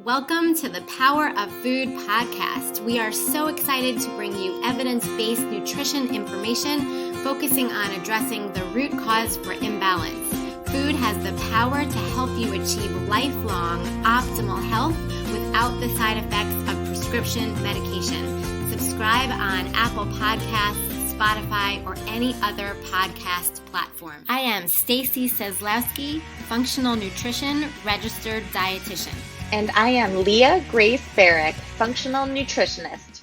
Welcome to the Power of Food podcast. We are so excited to bring you evidence-based nutrition information focusing on addressing the root cause for imbalance. Food has the power to help you achieve lifelong optimal health without the side effects of prescription medication. Subscribe on Apple Podcasts, Spotify, or any other podcast platform. I am Stacy Seslowsky, functional nutrition registered dietitian. And I am Leah Grace Barrick, functional nutritionist.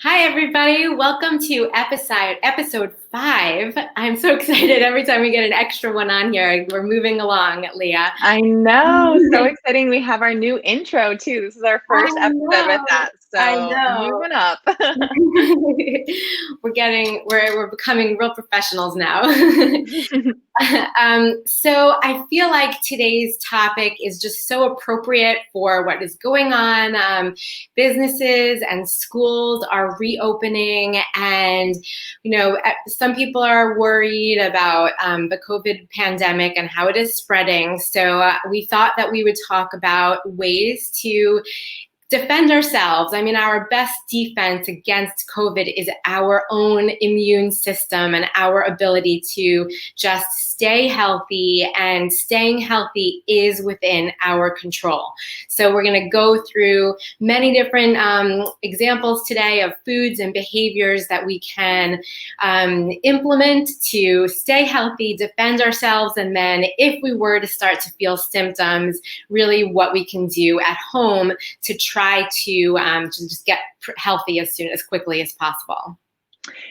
Hi, everybody. Welcome to episode 5. I'm so excited every time we get an extra one on here. We're moving along, Leah. I know. So exciting. We have our new intro, too. This is our first episode with that. So moving up. We're becoming real professionals now. So I feel like today's topic is just so appropriate for what is going on. Businesses and schools are reopening, and some people are worried about the COVID pandemic and how it is spreading. So we thought that we would talk about ways to defend ourselves. I mean, our best defense against COVID is our own immune system and our ability to just stay healthy, and staying healthy is within our control. So we're going to go through many different examples today of foods and behaviors that we can implement to stay healthy, defend ourselves, and then if we were to start to feel symptoms, really what we can do at home to try to just get healthy as quickly as possible.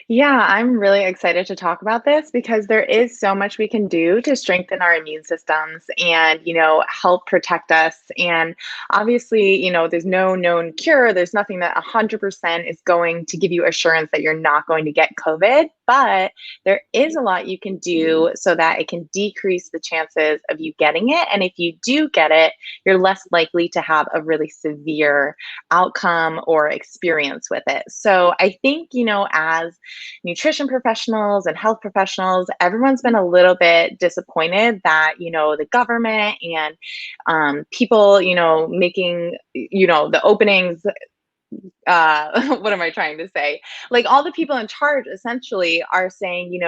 Yeah, I'm really excited to talk about this because there is so much we can do to strengthen our immune systems and, help protect us. And obviously, there's no known cure. There's nothing that 100% is going to give you assurance that you're not going to get COVID, but there is a lot you can do so that it can decrease the chances of you getting it. And if you do get it, you're less likely to have a really severe outcome or experience with it. So I think, as nutrition professionals and health professionals, everyone's been a little bit disappointed that, the government and people, making, the openings, what am I trying to say? Like all the people in charge essentially are saying,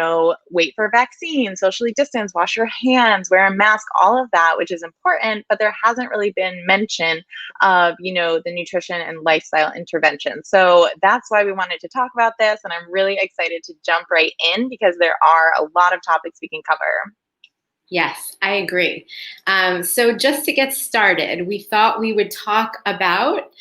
wait for a vaccine, socially distance, wash your hands, wear a mask, all of that, which is important, but there hasn't really been mention of, the nutrition and lifestyle intervention. So that's why we wanted to talk about this. And I'm really excited to jump right in because there are a lot of topics we can cover. Yes, I agree. So just to get started, we thought we would talk about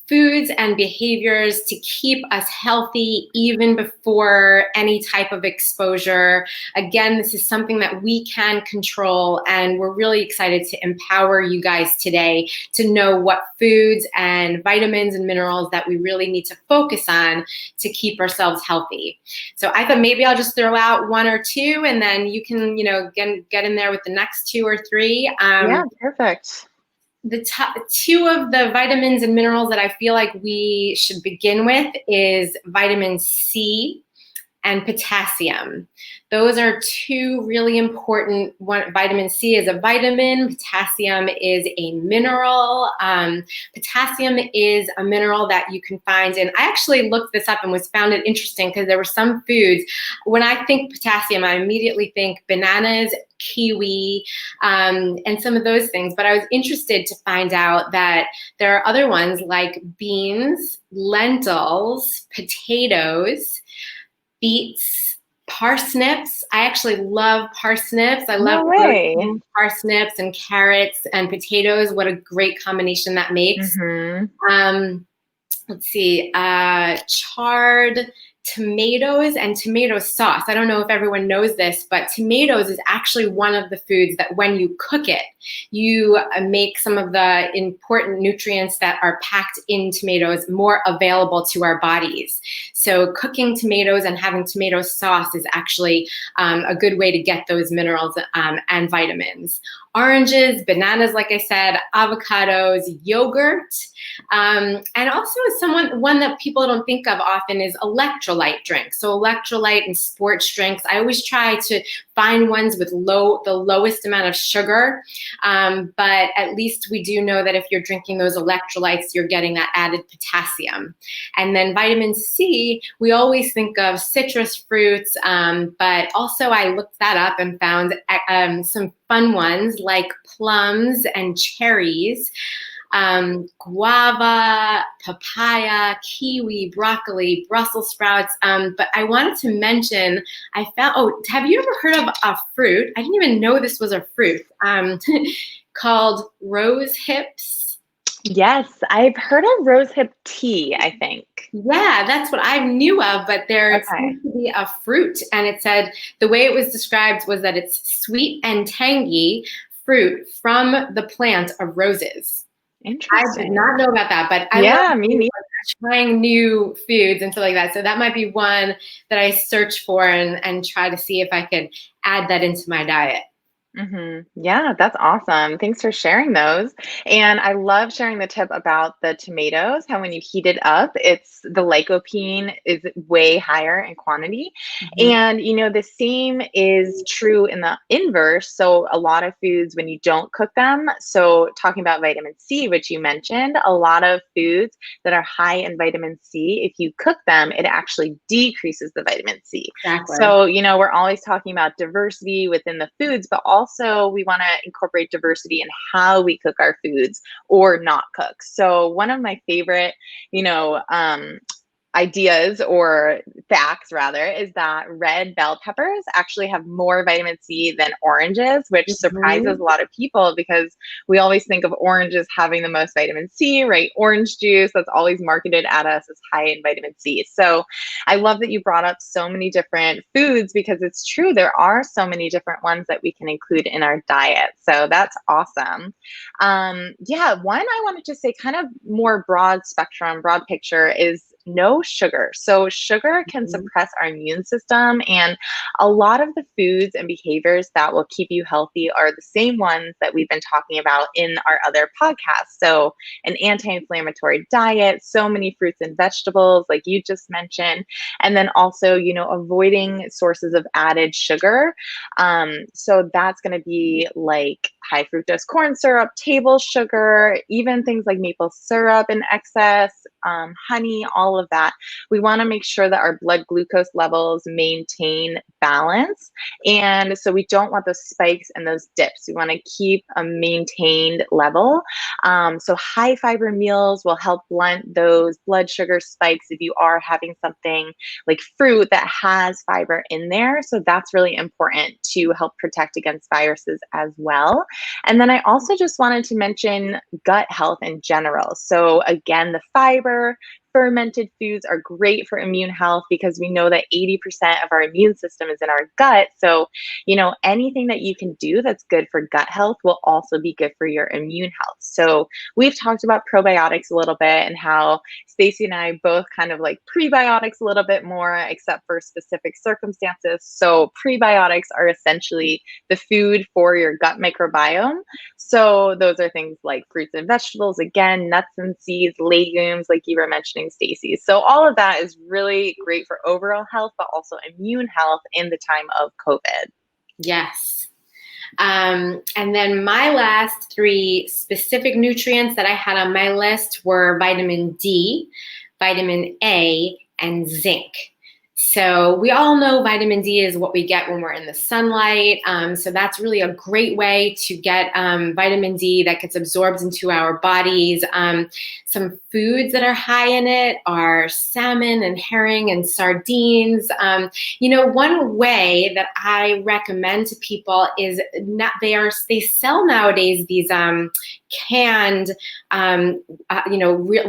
foods and behaviors to keep us healthy even before any type of exposure. Again, this is something that we can control, and we're really excited to empower you guys today to know what foods and vitamins and minerals that we really need to focus on to keep ourselves healthy. So I thought maybe I'll just throw out one or two, and then you can, get in there with the next 2 or 3. Yeah, perfect. The top 2 of the vitamins and minerals that I feel like we should begin with is vitamin C and potassium. Those are 2 really important. Vitamin C is a vitamin, potassium is a mineral. Potassium is a mineral that you can find, and I actually looked this up and found it interesting because there were some foods. When I think potassium, I immediately think bananas, kiwi, and some of those things. But I was interested to find out that there are other ones like beans, lentils, potatoes, beets, parsnips. I actually love parsnips. I love parsnips and carrots and potatoes. What a great combination that makes. Mm-hmm. Let's see, chard tomatoes and tomato sauce. I don't know if everyone knows this, but tomatoes is actually one of the foods that when you cook it, you make some of the important nutrients that are packed in tomatoes more available to our bodies. So cooking tomatoes and having tomato sauce is actually a good way to get those minerals and vitamins. Oranges, bananas, like I said, avocados, yogurt, and also one that people don't think of often is electrolytes. electrolyte drinks. So electrolyte and sports drinks, I always try to find ones with the lowest amount of sugar. But at least we do know that if you're drinking those electrolytes, you're getting that added potassium. And then vitamin C, we always think of citrus fruits, but also I looked that up and found some fun ones like plums and cherries, guava, papaya, kiwi, broccoli, Brussels sprouts. But I wanted to mention, have you ever heard of a fruit? I didn't even know this was a fruit, called rose hips. Yes, I've heard of rosehip tea, I think. Yeah, that's what I knew of, but there Okay. seems to be a fruit, and it said the way it was described was that it's sweet and tangy fruit from the plant of roses. I did Interesting. not know about that, but I love Yeah, me neither. trying new foods and stuff like that. So that might be one that I search for and try to see if I could add that into my diet. Yeah, that's awesome. Thanks for sharing those. And I love sharing the tip about the tomatoes, how when you heat it up, it's the lycopene is way higher in quantity. Mhm. And the same is true in the inverse. So a lot of foods when you don't cook them, so talking about vitamin C, which you mentioned, a lot of foods that are high in vitamin C, if you cook them, it actually decreases the vitamin C. Exactly. So, we're always talking about diversity within the foods, but also we want to incorporate diversity in how we cook our foods or not cook. So, one of my favorite, you know, um, ideas or facts rather is that red bell peppers actually have more vitamin C than oranges, which surprises Mhm. a lot of people because we always think of oranges having the most vitamin C, right? Orange juice that's always marketed at us as high in vitamin C. So I love that you brought up so many different foods because it's true, there are so many different ones that we can include in our diet. So that's awesome. Yeah, one I wanted to say kind of more broad spectrum, broad picture is no sugar. So sugar can Mhm. suppress our immune system, and a lot of the foods and behaviors that will keep you healthy are the same ones that we've been talking about in our other podcasts. So an anti-inflammatory diet, so many fruits and vegetables like you just mentioned, and then also, avoiding sources of added sugar. So that's going to be like high fructose corn syrup, table sugar, even things like maple syrup in excess, honey, all of that. We want to make sure that our blood glucose levels maintain balance. And so we don't want those spikes and those dips. We want to keep a maintained level. So high fiber meals will help blunt those blood sugar spikes if you are having something like fruit that has fiber in there. So that's really important to help protect against viruses as well. And then I also just wanted to mention gut health in general. So again, the fiber, fermented foods are great for immune health because we know that 80% of our immune system is in our gut. So, anything that you can do that's good for gut health will also be good for your immune health. So, we've talked about probiotics a little bit and how Stacy and I both kind of like prebiotics a little bit more, except for specific circumstances. So, prebiotics are essentially the food for your gut microbiome. So those are things like fruits and vegetables, again, nuts and seeds, legumes, like you were mentioning, Stacy. So all of that is really great for overall health, but also immune health in the time of COVID. Yes. And then my last three specific nutrients that I had on my list were vitamin D, vitamin A, and zinc. So we all know vitamin D is what we get when we're in the sunlight. So that's really a great way to get vitamin D that gets absorbed into our bodies. Some foods that are high in it are salmon and herring and sardines. One way that I recommend to people is they sell nowadays these canned,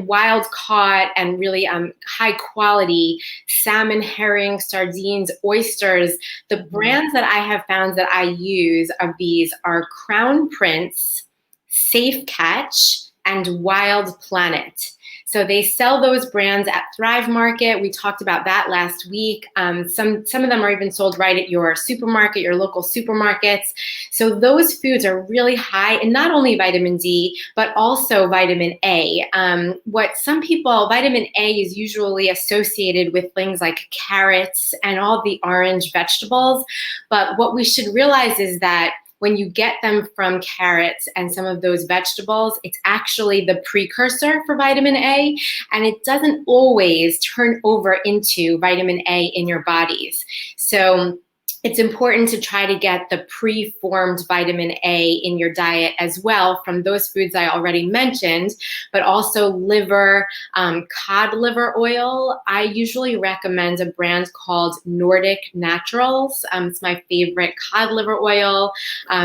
wild caught and really high quality salmon, herring, sardines, oysters. The brands that I have found that I use of these are Crown Prince, Safe Catch, and Wild Planet. So they sell those brands at Thrive Market. We talked about that last week. Some of them are even sold right at your supermarket, your local supermarkets. So those foods are really high in not only vitamin D, but also vitamin A. Vitamin A is usually associated with things like carrots and all the orange vegetables. But what we should realize is that when you get them from carrots and some of those vegetables, it's actually the precursor for vitamin A, and it doesn't always turn over into vitamin A in your bodies. So it's important to try to get the pre-formed vitamin A in your diet as well from those foods I already mentioned, but also liver, cod liver oil. I usually recommend a brand called Nordic Naturals. It's my favorite cod liver oil.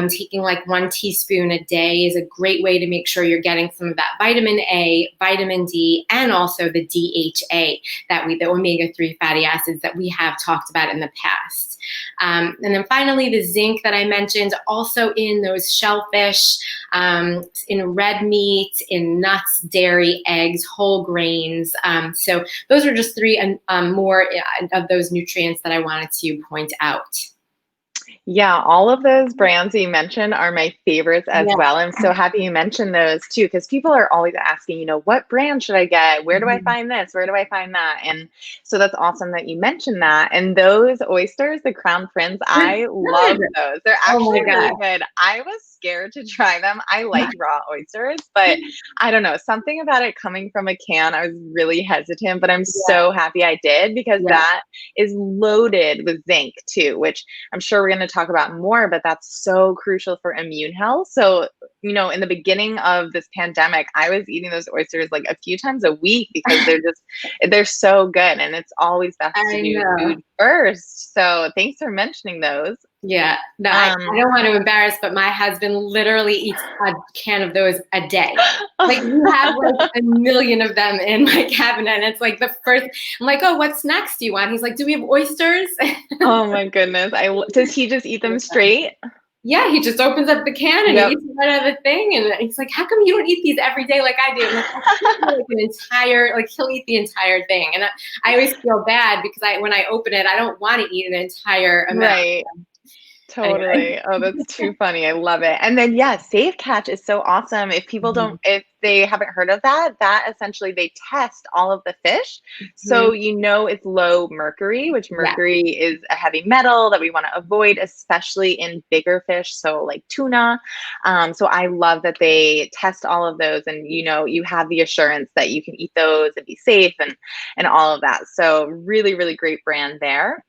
Taking like 1 teaspoon a day is a great way to make sure you're getting some of that vitamin A, vitamin D, and also the DHA, the omega-3 fatty acids that we have talked about in the past. And then finally, the zinc that I mentioned, also in those shellfish, in red meat, in nuts, dairy, eggs, whole grains. So those are just 3 more of those nutrients that I wanted to point out. Yeah, all of those brands that you mentioned are my favorites as Yeah. well. I'm so happy you mentioned those too, because people are always asking, what brand should I get? Where do I find this? Where do I find that? And so that's awesome that you mentioned that. And those oysters, the Crown Prince, I love those. They're Oh actually my really God. good. I was scared to try them. I like raw oysters, but I don't know, something about it coming from a can, I was really hesitant, but I'm so happy I did, because that is loaded with zinc too, which I'm sure we're going to talk about more, but that's so crucial for immune health. So, in the beginning of this pandemic, I was eating those oysters like a few times a week, because they're so good, and it's always best to I do know. food first. So thanks for mentioning those. Yeah, no, I don't want to embarrass, but my husband literally eats a can of those a day. Like, we have like a million of them in my cabinet, and it's like the first. I'm like, oh, what snacks do you want? He's like, do we have oysters? Oh my goodness. Does he just eat them straight? Yeah, he just opens up the can and he Yep. eats it right out of the thing, and he's like, how come you don't eat these every day like I do? I'm like, he'll eat the entire thing, and I always feel bad because when I open it, I don't want to eat an entire amount. Right. Anyway. Totally. Oh, that's too funny. I love it. And then, yeah, Safe Catch is so awesome. If they haven't heard of that essentially they test all of the fish. So, it's low mercury, which Yeah. mercury is a heavy metal that we want to avoid, especially in bigger fish. So, like tuna. So, I love that they test all of those, and, you have the assurance that you can eat those and be safe and all of that. So, really, really great brand there.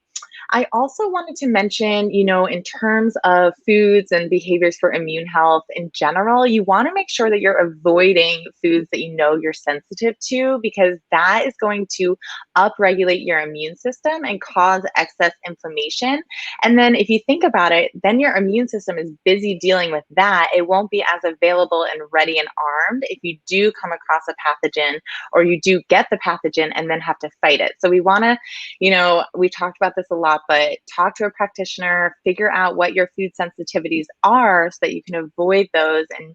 I also wanted to mention, in terms of foods and behaviors for immune health in general, you want to make sure that you're avoiding foods that you're sensitive to, because that is going to upregulate your immune system and cause excess inflammation. And then if you think about it, then your immune system is busy dealing with that. It won't be as available and ready and armed if you do come across a pathogen, or you do get the pathogen and then have to fight it. So we want to, we talked about this a lot, but talk to a practitioner, figure out what your food sensitivities are so that you can avoid those, and,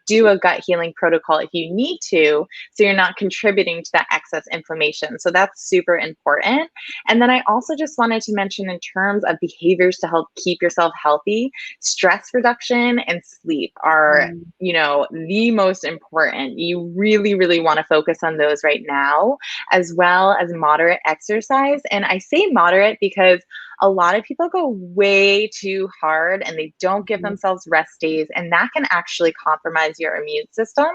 do a gut healing protocol if you need to, so you're not contributing to that excess inflammation. So that's super important. And then I also just wanted to mention, in terms of behaviors to help keep yourself healthy, stress reduction and sleep are, the most important. You really, really want to focus on those right now, as well as moderate exercise. And I say moderate because a lot of people go way too hard and they don't give themselves rest days, and that can actually compromise your immune system.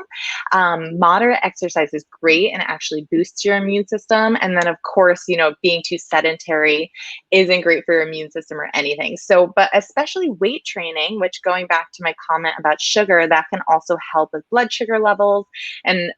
Moderate exercise is great and actually boosts your immune system. And then, of course, being too sedentary isn't great for your immune system or anything. So, but especially weight training, which, going back to my comment about sugar, that can also help with blood sugar levels and,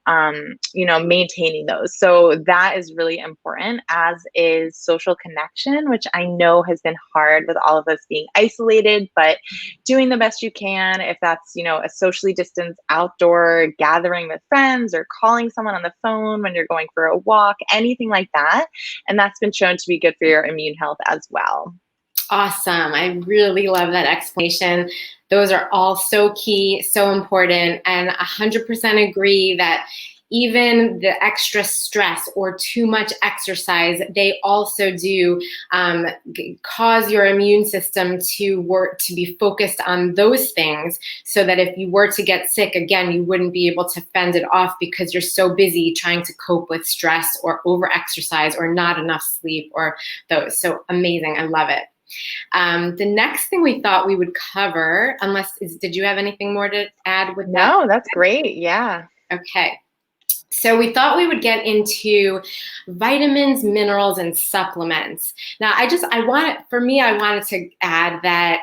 maintaining those. So that is really important, as is social connection, which I know has been hard with all of us being isolated, but doing the best you can. If that's, a socially distanced outdoor gathering with friends, or calling someone on the phone when you're going for a walk, anything like that. And that's been shown to be good for your immune health as well. Awesome. I really love that explanation. Those are all so key, so important, and 100% agree that even the extra stress or too much exercise, they also do cause your immune system to work to be focused on those things, so that if you were to get sick, again, you wouldn't be able to fend it off because you're so busy trying to cope with stress or over exercise or not enough sleep or those. So amazing. I love it. The next thing we thought we would cover, did you have anything more to add with that? No, that's great. Yeah. Okay. So we thought we would get into vitamins, minerals, and supplements. Now, I wanted to add that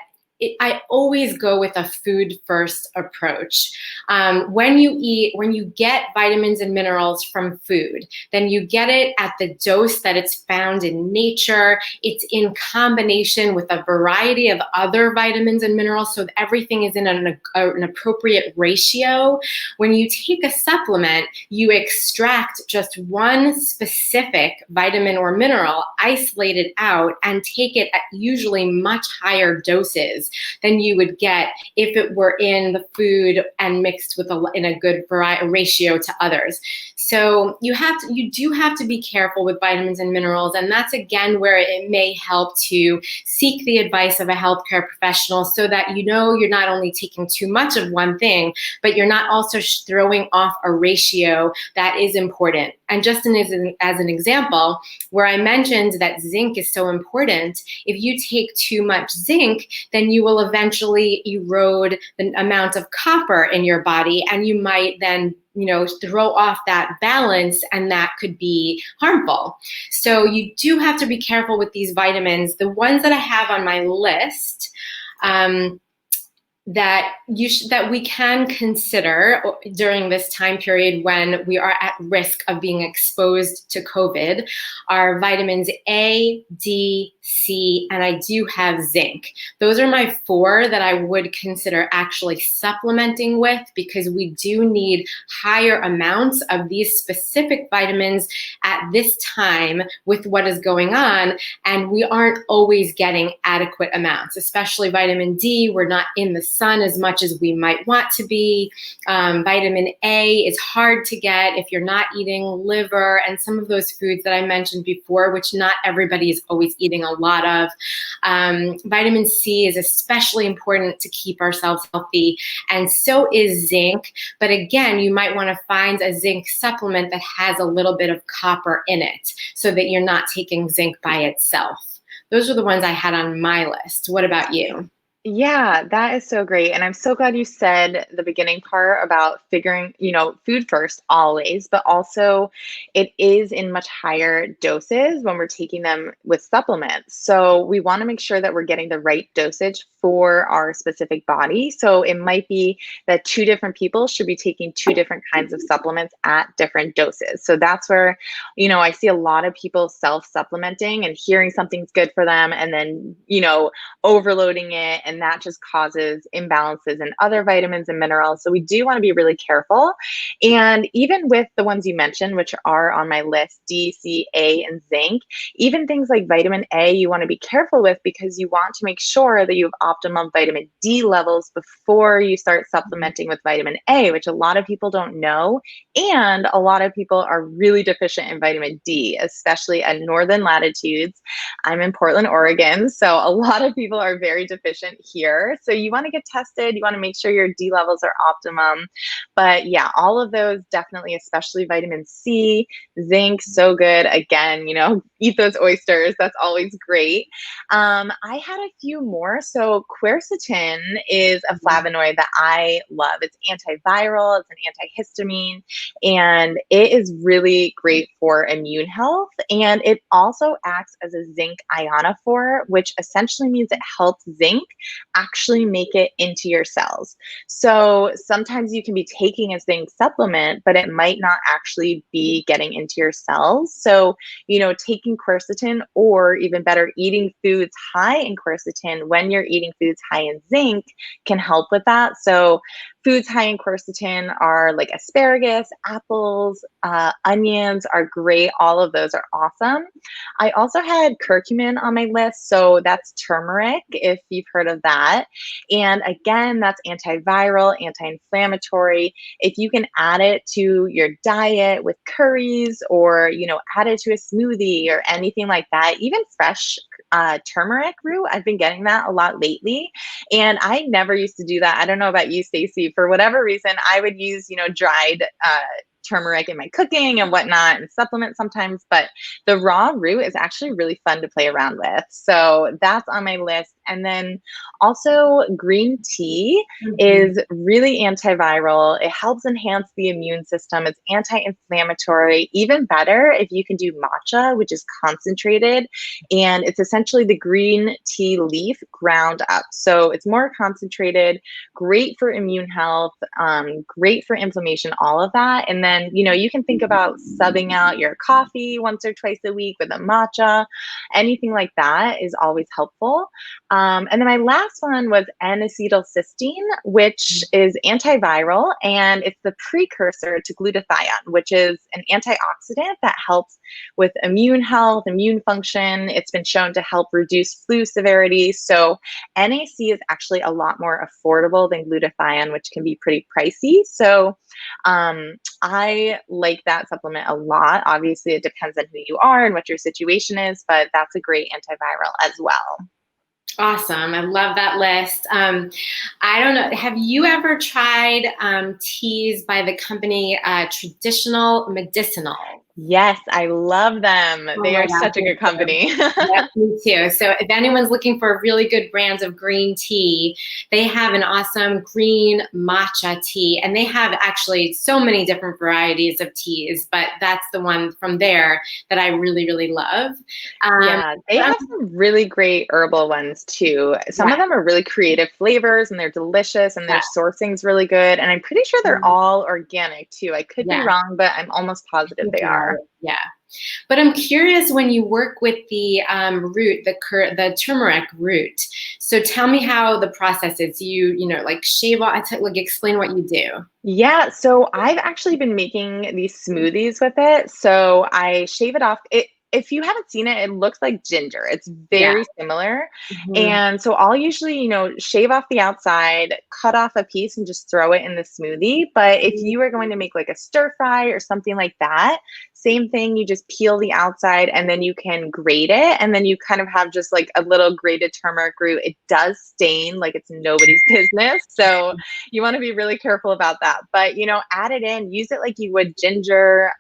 I always go with a food first approach. When you get vitamins and minerals from food, then you get it at the dose that it's found in nature. It's in combination with a variety of other vitamins and minerals, so that everything is in an appropriate ratio. When you take a supplement, you extract just one specific vitamin or mineral, isolate it out, and take it at usually much higher doses than you would get if it were in the food and mixed with in a good ratio to others. So you do have to be careful with vitamins and minerals, and that's again where it may help to seek the advice of a healthcare professional, so that you're not only taking too much of one thing, but you're not also throwing off a ratio that is important. And just as an example, where I mentioned that zinc is so important, if you take too much zinc, then you will eventually erode the amount of copper in your body, and you might then throw off that balance, and that could be harmful. So you do have to be careful with these vitamins. The ones that I have on my list, that we can consider during this time period when we are at risk of being exposed to COVID are vitamins A, D, C, and I do have zinc. Those are my 4 that I would consider actually supplementing with, because we do need higher amounts of these specific vitamins at this time with what is going on, and we aren't always getting adequate amounts, especially vitamin D. We're not in the sun as much as we might want to be. Vitamin A is hard to get if you're not eating liver and some of those foods that I mentioned before, which not everybody is always eating a lot of. Vitamin C is especially important to keep ourselves healthy, and so is zinc. But again, you might want to find a zinc supplement that has a little bit of copper in it, so that you're not taking zinc by itself. Those are the ones I had on my list. What about you? Yeah, that is so great. And I'm so glad you said the beginning part about figuring, food first always, but also it is in much higher doses when we're taking them with supplements. So we want to make sure that we're getting the right dosage for our specific body. So it might be that 2 different people should be taking 2 different kinds of supplements at different doses. So that's where, I see a lot of people self-supplementing and hearing something's good for them, and then, overloading it, and that just causes imbalances in other vitamins and minerals. So we do want to be really careful. And even with the ones you mentioned, which are on my list, D, C, A, and zinc, even things like vitamin A, you want to be careful with, because you want to make sure that you have optimum vitamin D levels before you start supplementing with vitamin A, which a lot of people don't know. And a lot of people are really deficient in vitamin D, especially at northern latitudes. I'm in Portland, Oregon, so a lot of people are very deficient here. So you want to get tested. You want to make sure your D levels are optimum. But yeah, all of those definitely, especially vitamin C, zinc, so good. Again, eat those oysters. That's always great. I had a few more. So quercetin is a flavonoid that I love. It's antiviral, it's an antihistamine, and it is really great for immune health. And it also acts as a zinc ionophore, which essentially means it helps zinc actually make it into your cells. So sometimes you can be taking a zinc supplement, but it might not actually be getting into your cells. So, taking quercetin, or even better, eating foods high in quercetin when you're eating foods high in zinc, can help with that. So foods high in quercetin are like asparagus, apples, onions are great. All of those are awesome. I also had curcumin on my list. So that's turmeric, if you've heard of that. And again, that's antiviral, anti-inflammatory. If you can add it to your diet with curries, or, add it to a smoothie or anything like that, even fresh turmeric root, I've been getting that a lot lately. And I never used to do that. I don't know about you, Stacy. For whatever reason, I would use, dried turmeric in my cooking and whatnot and supplement sometimes, but the raw root is actually really fun to play around with. So that's on my list. And then also green tea is really antiviral. It helps enhance the immune system. It's anti-inflammatory. Even better if you can do matcha, which is concentrated, and it's essentially the green tea leaf ground up. So it's more concentrated, great for immune health, great for inflammation, all of that. And then, you can think about subbing out your coffee once or twice a week with a matcha. Anything like that is always helpful. And then my last one was N-acetylcysteine, which is antiviral, and it's the precursor to glutathione, which is an antioxidant that helps with immune health, immune function. It's been shown to help reduce flu severity. So NAC is actually a lot more affordable than glutathione, which can be pretty pricey. So I like that supplement a lot. Obviously, it depends on who you are and what your situation is, but that's a great antiviral as well. Awesome. I love that list. I don't know. Have you ever tried teas by the company Traditional Medicinal? Yes, I love them. Oh They my are gosh, such a me good company. too. Yep, me too. So if anyone's looking for really good brands of green tea, they have an awesome green matcha tea, and they have actually so many different varieties of teas, but that's the one from there that I really, really love. Yeah, they have some really great herbal ones too. Some Yeah, of them are really creative flavors and they're delicious, and their yeah, sourcing's really good. And I'm pretty sure they're all organic too. I could be yeah. wrong, but I'm almost positive they are. Yeah. But I'm curious, when you work with the root, the turmeric root. So tell me how the process is. Like shave off, like explain what you do. Yeah, so I've actually been making these smoothies with it. So I shave it off. If you haven't seen it, it looks like ginger. It's Yeah. very similar. Mhm. And so I'll usually, shave off the outside, cut off a piece and just throw it in the smoothie. But if you are going to make like a stir fry or something like that, same thing, you just peel the outside and then you can grate it. And then you kind of have just like a little grated turmeric root. It does stain like it's nobody's business. So you want to be really careful about that. But add it in, use it like you would ginger,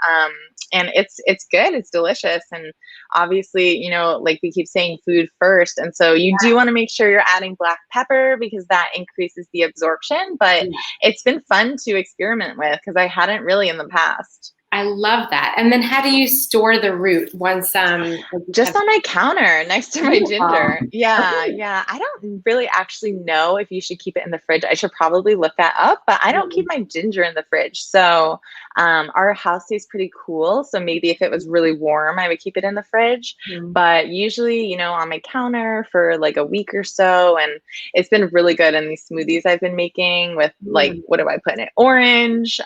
and it's good, it's delicious. And obviously, like we keep saying, food first, and so you do want to make sure you're adding black pepper because that increases the absorption. But Yeah. it's been fun to experiment with because I hadn't really in the past. I love that. And then how do you store the root once like you Just have on my counter next to my beautiful. ginger. Yeah, Okay. yeah. I don't really actually know if you should keep it in the fridge. I should probably look that up, but I don't keep my ginger in the fridge. So our house stays pretty cool. So maybe if it was really warm, I would keep it in the fridge. Mhm. But usually, on my counter for like a week or so. And it's been really good in these smoothies I've been making with, like, Mhm. what do I put in it? Orange,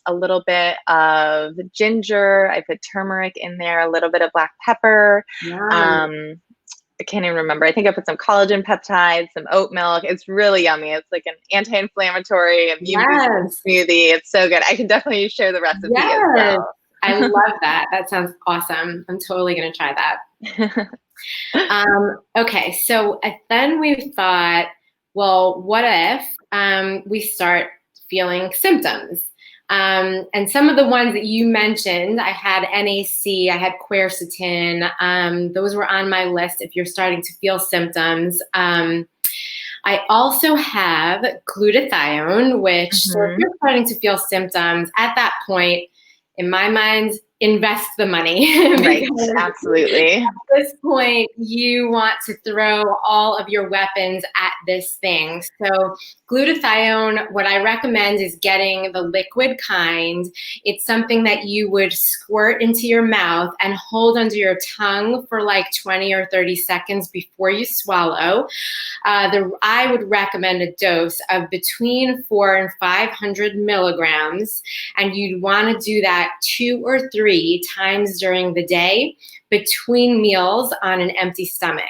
a little bit of ginger. I put turmeric in there, a little bit of black pepper. Yum. I can't even remember. I think I put some collagen peptides, some oat milk. It's really yummy. It's like an anti-inflammatory, immune boosting Yes. smoothie. It's so good. I can definitely share the recipe as Yes. well. I love that. That sounds awesome. I'm totally going to try that. Okay, so then we thought, well, what if we start feeling symptoms? And some of the ones that you mentioned, I had NAC, I had quercetin. Those were on my list if you're starting to feel symptoms. I also have glutathione, which, so if Mhm. you're starting to feel symptoms, at that point, in my mind, invest the money Right. because Absolutely. at this point you want to throw all of your weapons at this thing. So glutathione, what I recommend is getting the liquid kind. It's something that you would squirt into your mouth and hold under your tongue for like 20 or 30 seconds before you swallow. I would recommend a dose of between 400 and 500 milligrams, and you'd want to do that 2 or 3 times during the day between meals on an empty stomach.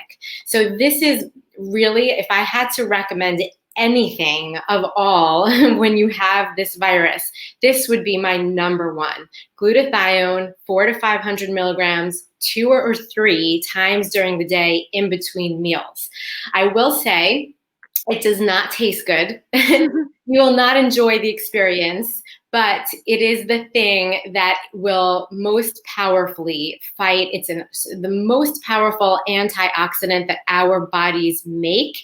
So this is really, if I had to recommend anything of all when you have this virus, this would be my number one. Glutathione, 400 to 500 milligrams, 2 or 3 times during the day in between meals. I will say it does not taste good. You will not enjoy the experience, but it is the thing that will most powerfully fight. It's the most powerful antioxidant that our bodies make,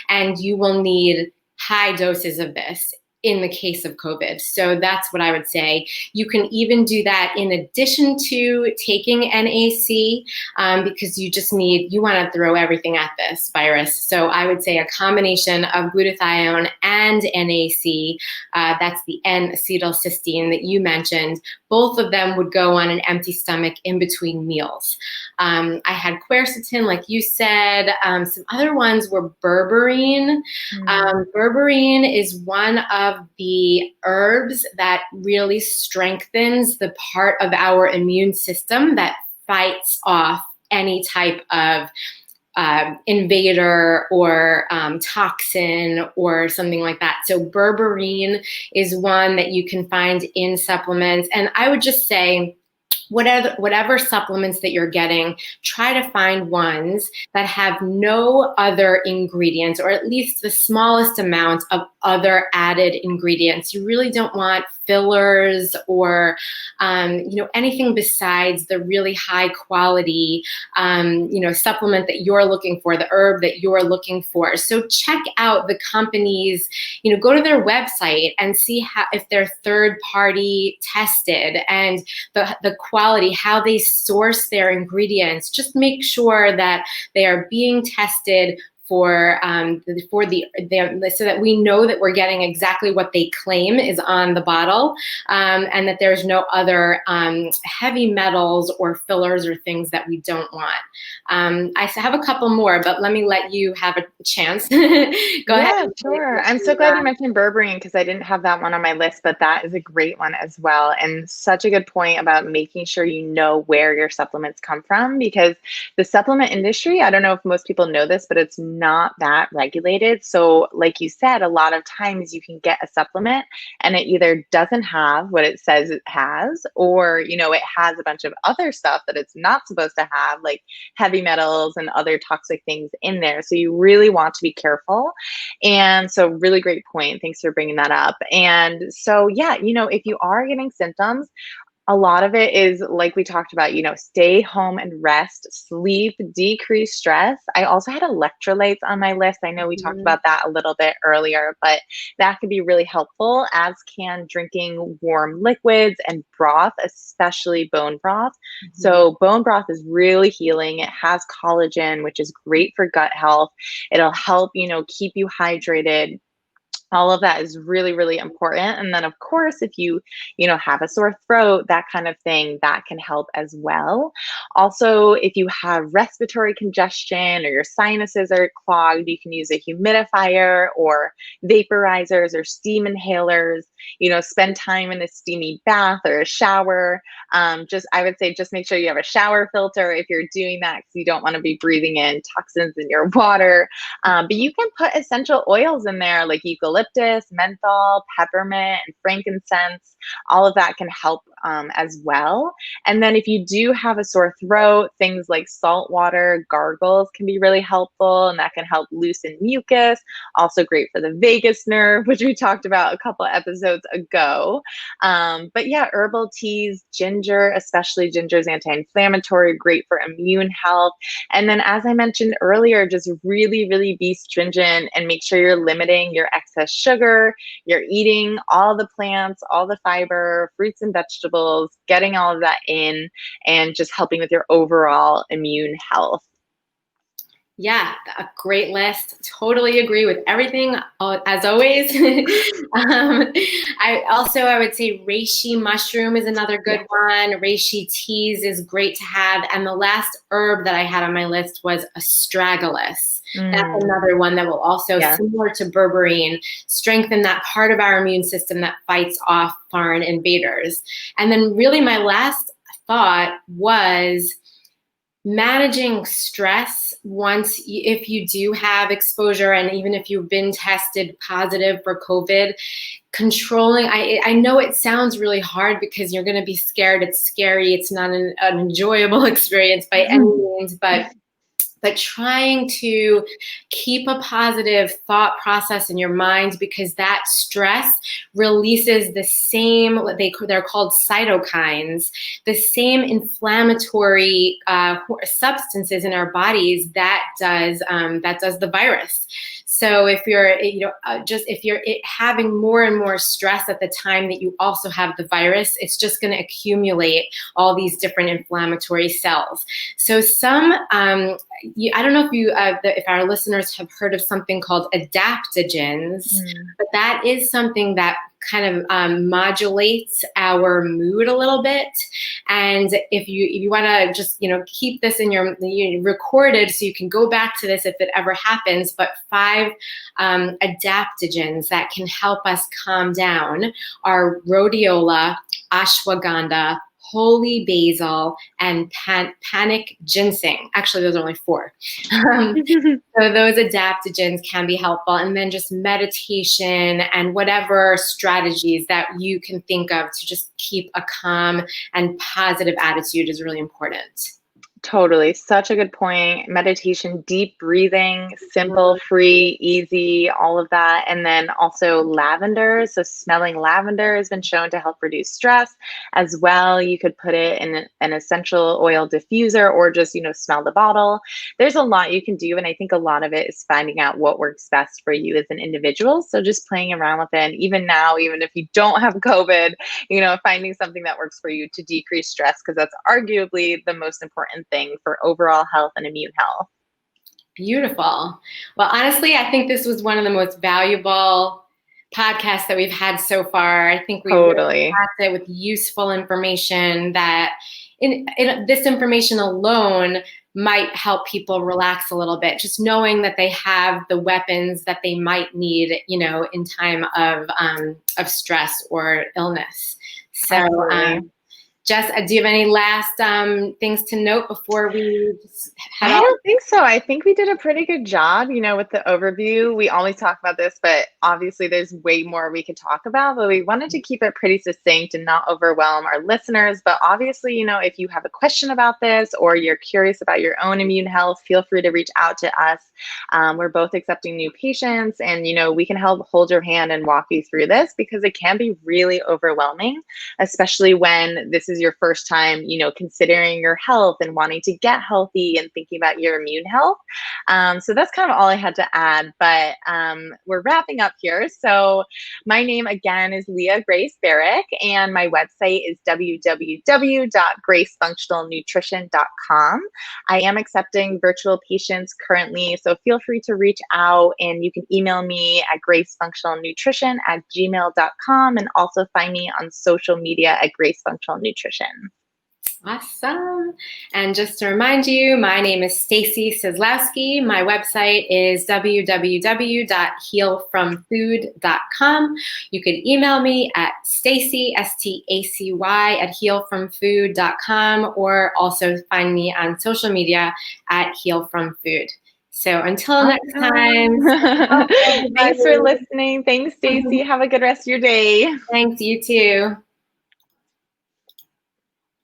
and you will need high doses of this in the case of COVID. So that's what I would say. You can even do that in addition to taking NAC, because you want to throw everything at this virus. So I would say a combination of glutathione and NAC, that's the N-acetylcysteine that you mentioned, both of them would go on an empty stomach in between meals. I had quercetin, like you said. Some other ones were berberine. Berberine is one of the herbs that really strengthens the part of our immune system that fights off any type of invader or toxin or something like that. So berberine is one that you can find in supplements. And I would just say, whatever supplements that you're getting, try to find ones that have no other ingredients, or at least the smallest amount of other added ingredients. You really don't want fillers or anything besides the really high quality supplement that you're looking for, the herb that you're looking for. So check out the companies, go to their website and see if they're third party tested, and the quality, how they source their ingredients. Just make sure that they are being tested so that we know that we're getting exactly what they claim is on the bottle, and that there's no other heavy metals or fillers or things that we don't want. I have a couple more, but let me let you have a chance. Go ahead. Yeah, sure. I'm so glad you mentioned berberine because I didn't have that one on my list, but that is a great one as well. And such a good point about making sure you know where your supplements come from, because the supplement industry, I don't know if most people know this, but it's not that regulated. So like you said, a lot of times you can get a supplement and it either doesn't have what it says it has, or, it has a bunch of other stuff that it's not supposed to have, like heavy metals and other toxic things in there. So you really want to be careful. And so really great point. Thanks for bringing that up. And so, yeah, if you are getting symptoms, a lot of it is like we talked about, stay home and rest, sleep, decrease stress. I also had electrolytes on my list. I know we talked about that a little bit earlier, but that could be really helpful, as can drinking warm liquids and broth, especially bone broth. So bone broth is really healing. It has collagen, which is great for gut health. It'll help, keep you hydrated. All of that is really, really important. And then of course, if you have a sore throat, that kind of thing, that can help as well. Also, if you have respiratory congestion or your sinuses are clogged, you can use a humidifier or vaporizers or steam inhalers. Spend time in a steamy bath or a shower. I would say just make sure you have a shower filter if you're doing that, because you don't want to be breathing in toxins in your water. But you can put essential oils in there, like eucalyptus, menthol, peppermint, and frankincense. All of that can help as well. And then if you do have a sore throat, things like salt water, gargles can be really helpful, and that can help loosen mucus. Also great for the vagus nerve, which we talked about a couple episodes ago. But yeah, herbal teas, ginger, especially ginger is anti-inflammatory, great for immune health. And then, as I mentioned earlier, just really, really be stringent and make sure you're limiting your excess sugar. You're eating all the plants, all the fiber, fruits and vegetables, vegetables, getting all of that in, and just helping with your overall immune health. Yeah, a great list. Totally agree with everything, as always. I would say reishi mushroom is another good one. Reishi teas is great to have. And the last herb that I had on my list was astragalus. That's another one that will also, similar to berberine, strengthen that part of our immune system that fights off foreign invaders. And then really my last thought was managing stress if you do have exposure, and even if you've been tested positive for COVID, controlling, I know it sounds really hard because you're going to be scared. It's scary. It's not an enjoyable experience by any means, but trying to keep a positive thought process in your mind, because that stress releases the same, they're called cytokines, the same inflammatory substances in our bodies that does the virus. So if you're, if you're having more and more stress at the time that you also have the virus, it's just going to accumulate all these different inflammatory cells. So I don't know if our listeners have heard of something called adaptogens, but that is something that kind of modulates our mood a little bit. And if you want to just keep this in your recorded so you can go back to this if it ever happens, but 5 adaptogens that can help us calm down are rhodiola, ashwagandha, holy basil, and panic ginseng. Actually, those are only 4. So those adaptogens can be helpful. And then just meditation and whatever strategies that you can think of to just keep a calm and positive attitude is really important. Totally. Such a good point. Meditation, deep breathing, simple, free, easy, all of that. And then also lavender. So smelling lavender has been shown to help reduce stress as well. You could put it in an essential oil diffuser or just, smell the bottle. There's a lot you can do. And I think a lot of it is finding out what works best for you as an individual. So just playing around with it. And even now, even if you don't have COVID, finding something that works for you to decrease stress, because that's arguably the most important thing for overall health and immune health. Beautiful. Well, honestly, I think this was one of the most valuable podcasts that we've had so far. I think we really packed it with useful information that this information alone might help people relax a little bit, just knowing that they have the weapons that they might need, in time of stress or illness. So, Jess, do you have any last things to note before we just head off? I don't think so. I think we did a pretty good job, with the overview. We always talk about this, but obviously there's way more we could talk about, but we wanted to keep it pretty succinct and not overwhelm our listeners. But obviously, if you have a question about this or you're curious about your own immune health, feel free to reach out to us. We're both accepting new patients, and, we can help hold your hand and walk you through this, because it can be really overwhelming, especially when this is your first time, considering your health and wanting to get healthy and thinking about your immune health. So that's kind of all I had to add, but we're wrapping up here. So my name again is Leah Grace Barrick, and my website is www.gracefunctionalnutrition.com. I am accepting virtual patients currently, so feel free to reach out, and you can email me at gracefunctionalnutrition@gmail.com, and also find me on social media at Grace Functional Nutrition. Awesome. And just to remind you, my name is Stacy Seslowsky. My website is www.healfromfood.com. You can email me at Stacy, Stacy, @healfromfood.com, or also find me on social media at healfromfood. So until next time. Thanks for listening. Thanks, Stacy. Have a good rest of your day. Thanks, you too.